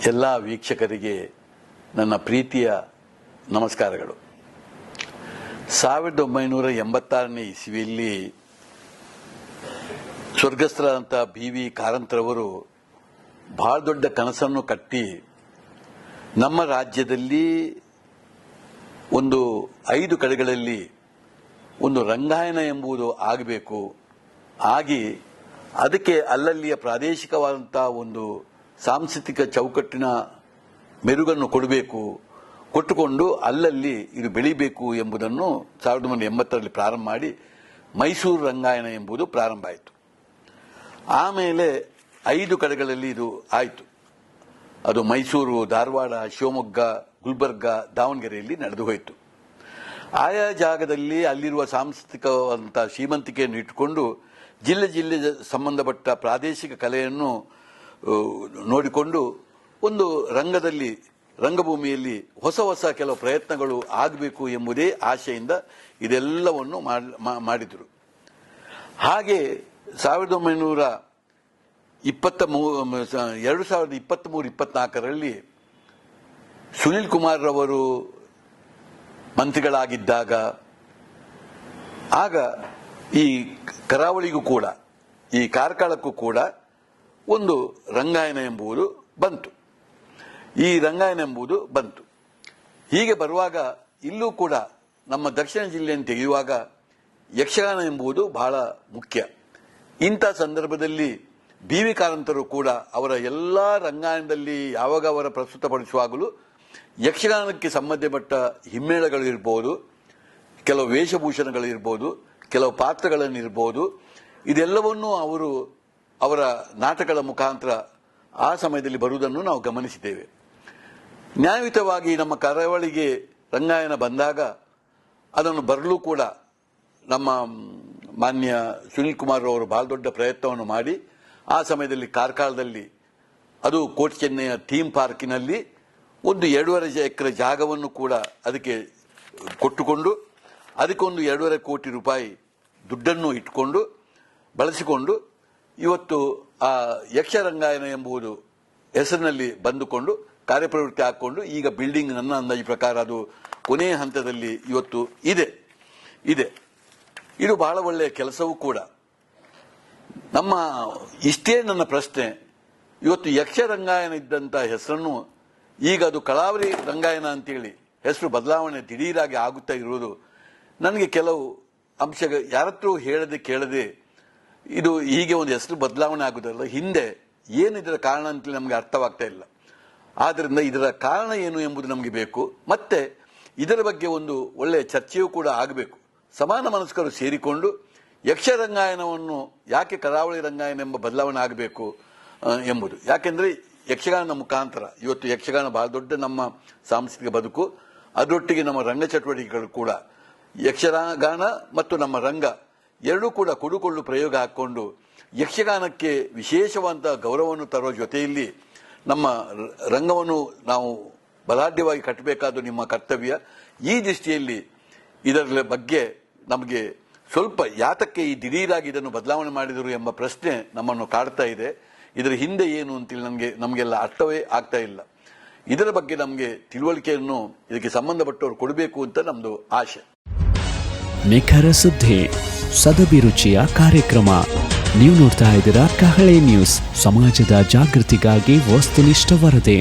ಎಲ್ಲ ವೀಕ್ಷಕರಿಗೆ ನನ್ನ ಪ್ರೀತಿಯ ನಮಸ್ಕಾರಗಳು. 1986ನೇ ಇಸವಿಯಲ್ಲಿ ಸ್ವರ್ಗಸ್ಥರಾದಂಥ BV ಕಾರಂತರವರು ಬಹಳ ದೊಡ್ಡ ಕನಸನ್ನು ಕಟ್ಟಿ ನಮ್ಮ ರಾಜ್ಯದಲ್ಲಿ ಒಂದು 5 ಕಡೆಗಳಲ್ಲಿ ಒಂದು ರಂಗಾಯಣ ಎಂಬುದು ಆಗಬೇಕು, ಆಗಿ ಅದಕ್ಕೆ ಅಲ್ಲಲ್ಲಿಯ ಪ್ರಾದೇಶಿಕವಾದಂಥ ಒಂದು ಸಾಂಸ್ಕೃತಿಕ ಚೌಕಟ್ಟಿನ ಮೆರುಗನ್ನು ಕೊಟ್ಟುಕೊಂಡು ಅಲ್ಲಲ್ಲಿ ಇದು ಬೆಳಿಬೇಕು ಎಂಬುದನ್ನು 1980ರಲ್ಲಿ ಪ್ರಾರಂಭ ಮಾಡಿ ಮೈಸೂರು ರಂಗಾಯಣ ಎಂಬುದು ಪ್ರಾರಂಭ ಆಯಿತು. ಆಮೇಲೆ 5 ಕಡೆಗಳಲ್ಲಿ ಇದು ಆಯಿತು. ಅದು ಮೈಸೂರು, ಧಾರವಾಡ, ಶಿವಮೊಗ್ಗ, ಗುಲ್ಬರ್ಗ, ದಾವಣಗೆರೆಯಲ್ಲಿ ನಡೆದು ಹೋಯಿತು. ಆಯಾ ಜಾಗದಲ್ಲಿ ಅಲ್ಲಿರುವ ಸಾಂಸ್ಕೃತಿಕವಂತ ಶ್ರೀಮಂತಿಕೆಯನ್ನು ಇಟ್ಟುಕೊಂಡು ಜಿಲ್ಲೆ ಸಂಬಂಧಪಟ್ಟ ಪ್ರಾದೇಶಿಕ ಕಲೆಯನ್ನು ನೋಡಿಕೊಂಡು ಒಂದು ರಂಗಭೂಮಿಯಲ್ಲಿ ಹೊಸ ಕೆಲವು ಪ್ರಯತ್ನಗಳು ಆಗಬೇಕು ಎಂಬುದೇ ಆಶೆಯಿಂದ ಇದೆಲ್ಲವನ್ನು ಮಾಡಿದರು. ಹಾಗೆ 2023-24ರಲ್ಲಿ ಸುನಿಲ್ ಕುಮಾರ್ ರವರು ಮಂತ್ರಿಗಳಾಗಿದ್ದಾಗ ಆಗ ಈ ಕರಾವಳಿಗೂ ಕೂಡ ಈ ಕಾರ್ಕಳಕ್ಕೂ ಕೂಡ ಒಂದು ರಂಗಾಯಣ ಎಂಬುದು ಬಂತು. ಹೀಗೆ ಬರುವಾಗ ಇಲ್ಲೂ ಕೂಡ ನಮ್ಮ ದಕ್ಷಿಣ ಜಿಲ್ಲೆಯನ್ನು ತೆಗೆಯುವಾಗ ಯಕ್ಷಗಾನ ಎಂಬುದು ಬಹಳ ಮುಖ್ಯ. ಇಂಥ ಸಂದರ್ಭದಲ್ಲಿ BV ಕಾರಂತರು ಕೂಡ ಅವರ ಎಲ್ಲ ರಂಗಾಯಣದಲ್ಲಿ ಯಾವಾಗ ಅವರ ಪ್ರಸ್ತುತಪಡಿಸುವಾಗಲೂ ಯಕ್ಷಗಾನಕ್ಕೆ ಸಂಬಂಧಪಟ್ಟ ಹಿಮ್ಮೇಳಗಳಿರ್ಬೋದು, ಕೆಲವು ವೇಷಭೂಷಣಗಳಿರ್ಬೋದು, ಕೆಲವು ಪಾತ್ರಗಳನ್ನಿರ್ಬೋದು, ಇದೆಲ್ಲವನ್ನೂ ಅವರು ಅವರ ನಾಟಕಗಳ ಮುಖಾಂತರ ಆ ಸಮಯದಲ್ಲಿ ಬರುವುದನ್ನು ನಾವು ಗಮನಿಸಿದ್ದೇವೆ. ನ್ಯಾಯಯುತವಾಗಿ ನಮ್ಮ ಕರಾವಳಿಗೆ ರಂಗಾಯಣ ಬಂದಾಗ ಅದನ್ನು ಬರಲು ಕೂಡ ನಮ್ಮ ಮಾನ್ಯ ಸುನಿಲ್ ಕುಮಾರ್ ಅವರು ಬಹಳ ದೊಡ್ಡ ಪ್ರಯತ್ನವನ್ನು ಮಾಡಿ ಆ ಸಮಯದಲ್ಲಿ ಕಾರ್ಕಳದಲ್ಲಿ ಅದು ಕೋಟಿ ಚೆನ್ನೈಯ ಥೀಮ್ ಪಾರ್ಕಿನಲ್ಲಿ ಒಂದು 2.5 ಎಕರೆ ಜಾಗವನ್ನು ಕೂಡ ಅದಕ್ಕೆ ಕೊಟ್ಟುಕೊಂಡು ಅದಕ್ಕೊಂದು 2.5 ಕೋಟಿ ರೂಪಾಯಿ ದುಡ್ಡನ್ನು ಇಟ್ಟುಕೊಂಡು ಬಳಸಿಕೊಂಡು ಇವತ್ತು ಆ ಯಕ್ಷರಂಗಾಯಣ ಎಂಬುದು ಹೆಸರಿನಲ್ಲಿ ಬಂದುಕೊಂಡು ಕಾರ್ಯಪ್ರವೃತ್ತಿ ಹಾಕಿಕೊಂಡು ಈಗ ಬಿಲ್ಡಿಂಗ್ ನನ್ನ ಅಂದಾಜು ಪ್ರಕಾರ ಅದು ಕೊನೆಯ ಹಂತದಲ್ಲಿ ಇವತ್ತು ಇದೆ. ಇದು ಬಹಳ ಒಳ್ಳೆಯ ಕೆಲಸವೂ ಕೂಡ. ಇಷ್ಟೇ ನನ್ನ ಪ್ರಶ್ನೆ. ಇವತ್ತು ಯಕ್ಷರಂಗಾಯಣ ಇದ್ದಂಥ ಹೆಸರನ್ನು ಈಗ ಅದು ಕಳಾವರಿ ರಂಗಾಯಣ ಅಂತೇಳಿ ಹೆಸರು ಬದಲಾವಣೆ ದಿಢೀರಾಗಿ ಆಗುತ್ತಾ ಇರುವುದು ನನಗೆ ಕೆಲವು ಅಂಶಗಳು ಯಾರತ್ತೂ ಕೇಳದೆ ಇದು ಹೀಗೆ ಒಂದು ಹೆಸರು ಬದಲಾವಣೆ ಆಗುವುದಲ್ಲ, ಹಿಂದೆ ಏನು ಇದರ ಕಾರಣ ಅಂತೇಳಿ ನಮಗೆ ಅರ್ಥವಾಗ್ತಾ ಇಲ್ಲ. ಆದ್ದರಿಂದ ಇದರ ಕಾರಣ ಏನು ಎಂಬುದು ನಮಗೆ ಬೇಕು. ಮತ್ತೆ ಇದರ ಬಗ್ಗೆ ಒಂದು ಒಳ್ಳೆಯ ಚರ್ಚೆಯೂ ಕೂಡ ಆಗಬೇಕು. ಸಮಾನ ಮನಸ್ಕರು ಸೇರಿಕೊಂಡು ಯಕ್ಷರಂಗಾಯಣವನ್ನು ಯಾಕೆ ಕರಾವಳಿ ರಂಗಾಯಣ ಎಂಬ ಬದಲಾವಣೆ ಆಗಬೇಕು ಎಂಬುದು. ಯಾಕೆಂದರೆ ಯಕ್ಷಗಾನದ ಮುಖಾಂತರ ಇವತ್ತು ಯಕ್ಷಗಾನ ಬಹಳ ದೊಡ್ಡ ನಮ್ಮ ಸಾಂಸ್ಕೃತಿಕ ಬದುಕು, ಅದರೊಟ್ಟಿಗೆ ನಮ್ಮ ರಂಗ ಚಟುವಟಿಕೆಗಳು ಕೂಡ ಯಕ್ಷಗಾನ ಮತ್ತು ನಮ್ಮ ರಂಗ ಎರಡೂ ಕೂಡ ಕೊಡುಕೊಳ್ಳು ಪ್ರಯೋಗ ಹಾಕಿಕೊಂಡು ಯಕ್ಷಗಾನಕ್ಕೆ ವಿಶೇಷವಾದ ಗೌರವವನ್ನು ತರುವ ಜೊತೆಯಲ್ಲಿ ನಮ್ಮ ರಂಗವನ್ನು ನಾವು ಬಲಾಢ್ಯವಾಗಿ ಕಟ್ಟಬೇಕಾದ ನಿಮ್ಮ ಕರ್ತವ್ಯ. ಈ ದೃಷ್ಟಿಯಲ್ಲಿ ಇದರ ಬಗ್ಗೆ ನಮಗೆ ಸ್ವಲ್ಪ ಯಾತಕ್ಕೆ ಈ ದಿಢೀರಾಗಿ ಇದನ್ನು ಬದಲಾವಣೆ ಮಾಡಿದರು ಎಂಬ ಪ್ರಶ್ನೆ ನಮ್ಮನ್ನು ಕಾಡ್ತಾ ಇದೆ. ಇದರ ಹಿಂದೆ ಏನು ಅಂತೇಳಿ ನಮಗೆಲ್ಲ ಅರ್ಥವೇ ಆಗ್ತಾ ಇಲ್ಲ. ಇದರ ಬಗ್ಗೆ ನಮಗೆ ತಿಳುವಳಿಕೆಯನ್ನು ಇದಕ್ಕೆ ಸಂಬಂಧಪಟ್ಟವರು ಕೊಡಬೇಕು ಅಂತ ನಮ್ಮದು ಆಶೆ. ನಿಖರ ಸುದ್ದಿ, ಸದಭಿರುಚಿಯ ಕಾರ್ಯಕ್ರಮ. ನೀವು ನೋಡ್ತಾ ಇದ್ದೀರಾ ಕಹಳೆ ನ್ಯೂಸ್, ಸಮಾಜದ ಜಾಗೃತಿಗಾಗಿ ವಸ್ತುನಿಷ್ಠ ವರದಿ.